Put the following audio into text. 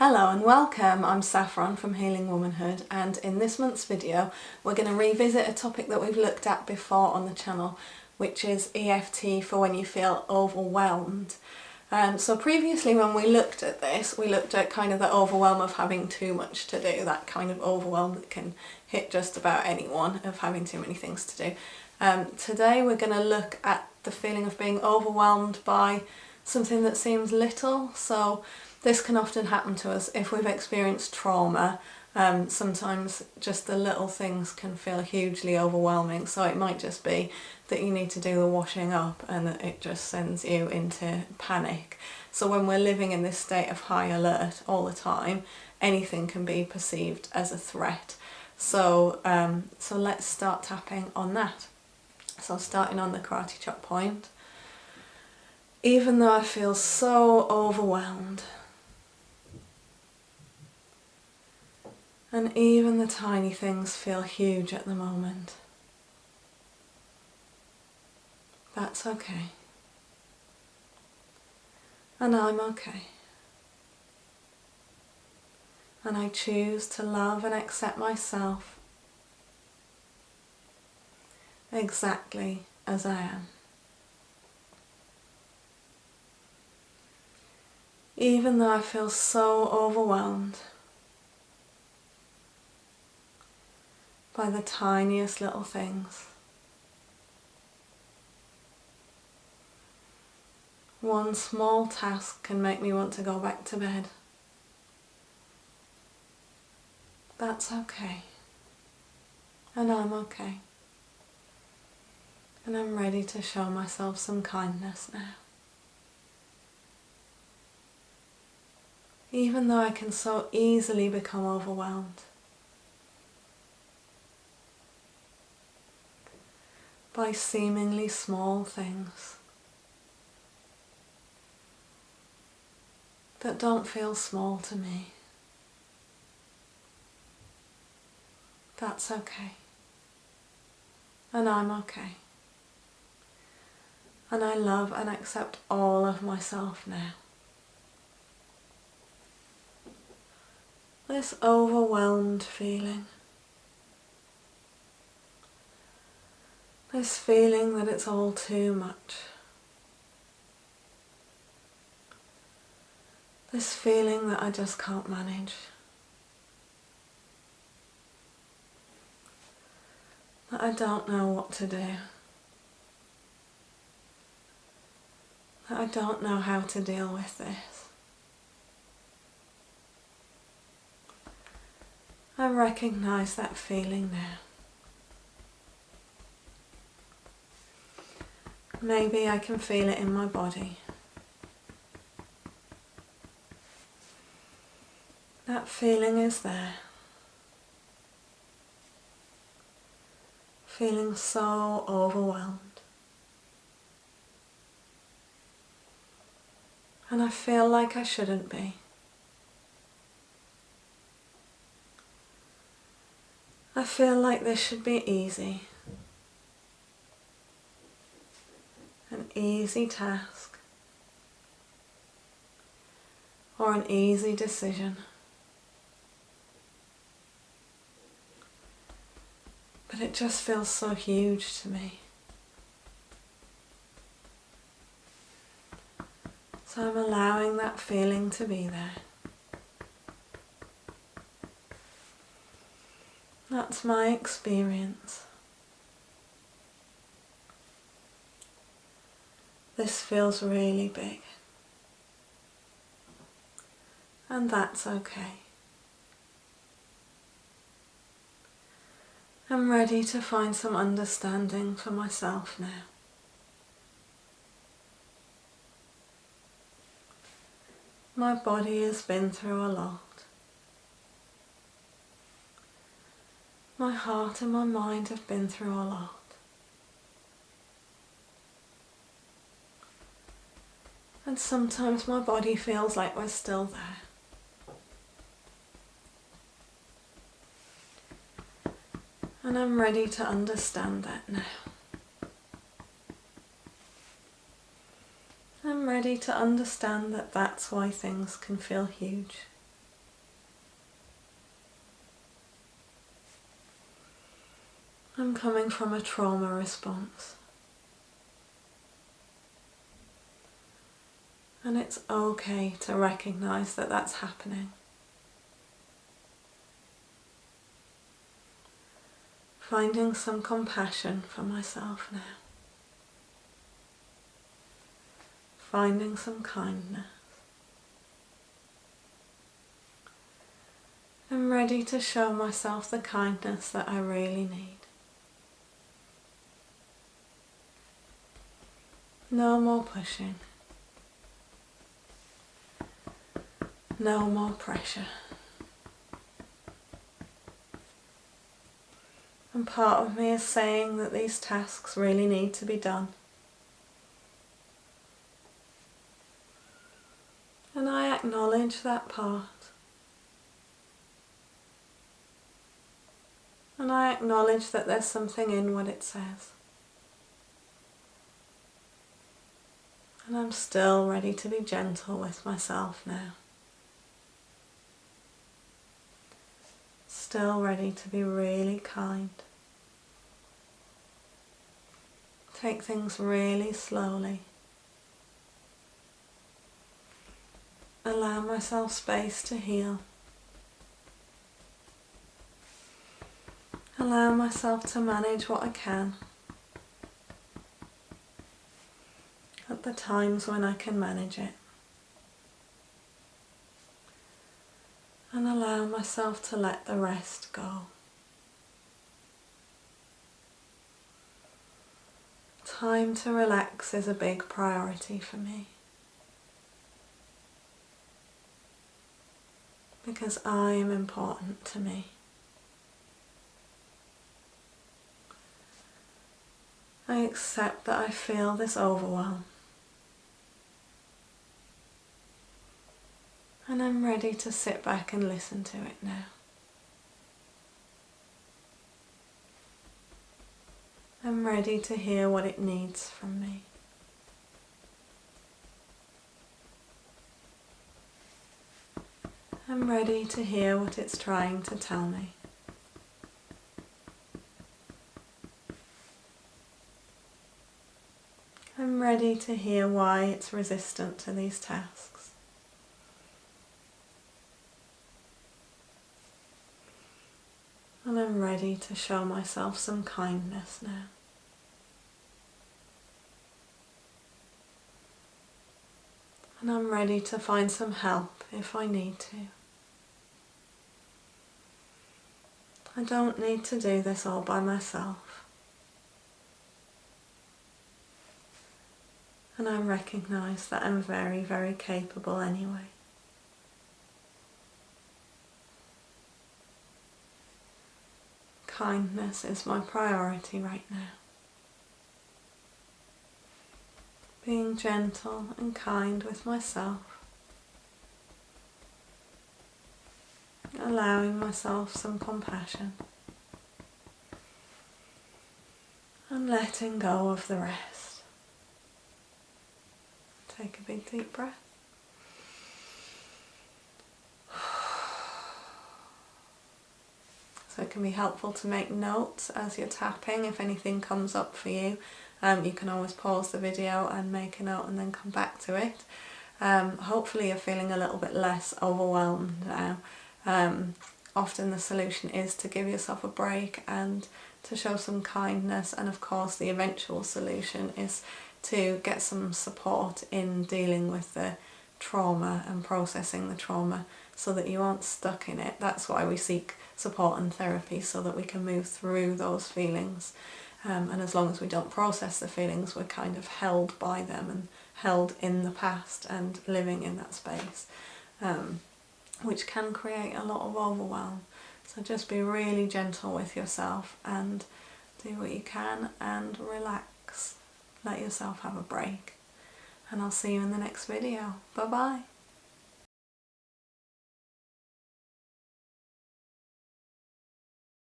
Hello and welcome, I'm Saffron from Healing Womanhood, and in this month's video we're going to revisit a topic that we've looked at before on the channel, which is EFT for when you feel overwhelmed. So previously when we looked at this, we looked at kind of the overwhelm of having too much to do, that kind of overwhelm that can hit just about anyone, of having too many things to do. Today we're going to look at the feeling of being overwhelmed by something that seems little. So this can often happen to us if we've experienced trauma. Sometimes just the little things can feel hugely overwhelming, so it might just be that you need to do the washing up and it just sends you into panic. So when we're living in this state of high alert all the time, anything can be perceived as a threat. So let's start tapping on that. So starting on the karate chop point. Even though I feel so overwhelmed, and even the tiny things feel huge at the moment, that's okay. And I'm okay. And I choose to love and accept myself exactly as I am. Even though I feel so overwhelmed by the tiniest little things. One small task can make me want to go back to bed. That's okay. And I'm okay. And I'm ready to show myself some kindness now. Even though I can so easily become overwhelmed by seemingly small things that don't feel small to me. That's okay. And I'm okay. And I love and accept all of myself now. This overwhelmed feeling. This feeling that it's all too much. This feeling that I just can't manage. That I don't know what to do. That I don't know how to deal with this. I recognise that feeling now. Maybe I can feel it in my body. That feeling is there. Feeling so overwhelmed. And I feel like I shouldn't be. I feel like this should be easy. An easy task. Or an easy decision. But it just feels so huge to me. So I'm allowing that feeling to be there. That's my experience. This feels really big. And that's okay. I'm ready to find some understanding for myself now. My body has been through a lot. My heart and my mind have been through a lot. And sometimes my body feels like we're still there. And I'm ready to understand that now. I'm ready to understand that that's why things can feel huge. I'm coming from a trauma response. And it's okay to recognise that that's happening. Finding some compassion for myself now. Finding some kindness. I'm ready to show myself the kindness that I really need. No more pushing. No more pressure. And part of me is saying that these tasks really need to be done. And I acknowledge that part. And I acknowledge that there's something in what it says. And I'm still ready to be gentle with myself now. Still ready to be really kind. Take things really slowly. Allow myself space to heal. Allow myself to manage what I can at the times when I can manage it. And allow myself to let the rest go. Time to relax is a big priority for me. Because I am important to me. I accept that I feel this overwhelm. And I'm ready to sit back and listen to it now. I'm ready to hear what it needs from me. I'm ready to hear what it's trying to tell me. I'm ready to hear why it's resistant to these tasks. And I'm ready to show myself some kindness now. And I'm ready to find some help if I need to. I don't need to do this all by myself. And I recognise that I'm very, very capable anyway. Kindness is my priority right now. Being gentle and kind with myself. Allowing myself some compassion. And letting go of the rest. Take a big deep breath. So it can be helpful to make notes as you're tapping if anything comes up for you. You can always pause the video and make a note and then come back to it. Hopefully you're feeling a little bit less overwhelmed now. Often the solution is to give yourself a break and to show some kindness, and of course the eventual solution is to get some support in dealing with the trauma and processing the trauma so that you aren't stuck in it. That's why we seek support and therapy, so that we can move through those feelings. And as long as we don't process the feelings, we're kind of held by them and held in the past and living in that space, which can create a lot of overwhelm. So just be really gentle with yourself and do what you can and relax. Let yourself have a break. And I'll see you in the next video. Bye bye.